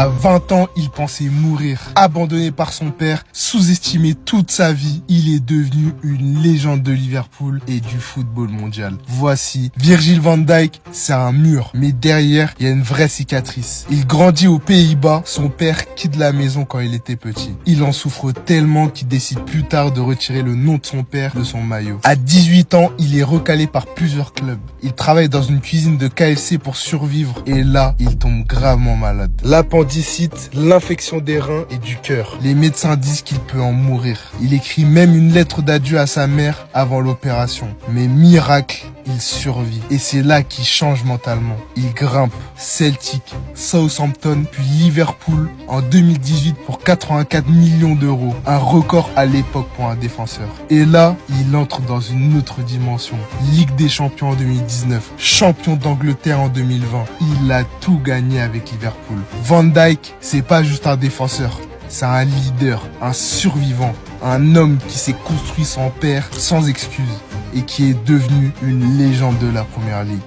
À 20 ans, il pensait mourir. Abandonné par son père, sous-estimé toute sa vie, il est devenu une légende de Liverpool et du football mondial. Voici Virgil van Dijk, c'est un mur, mais derrière, il y a une vraie cicatrice. Il grandit aux Pays-Bas, son père quitte la maison quand il était petit. Il en souffre tellement qu'il décide plus tard de retirer le nom de son père de son maillot. À 18 ans, il est recalé par plusieurs clubs. Il travaille dans une cuisine de KFC pour survivre et là, il tombe gravement malade. L'appendicite, l'infection des reins et du cœur. Les médecins disent qu'il peut en mourir. Il écrit même une lettre d'adieu à sa mère avant l'opération. Mais miracle, il survit. Et c'est là qu'il change mentalement. Il grimpe Celtic, Southampton, puis Liverpool en 2018 pour 84 millions d'euros. Un record à l'époque pour un défenseur. Et là, il entre dans une autre dimension. Ligue des champions en 2019, champion d'Angleterre en 2020. Il a tout gagné avec Liverpool. Van Dijk, c'est pas juste un défenseur. C'est un leader, un survivant, un homme qui s'est construit son père sans excuse et qui est devenu une légende de la Première Ligue.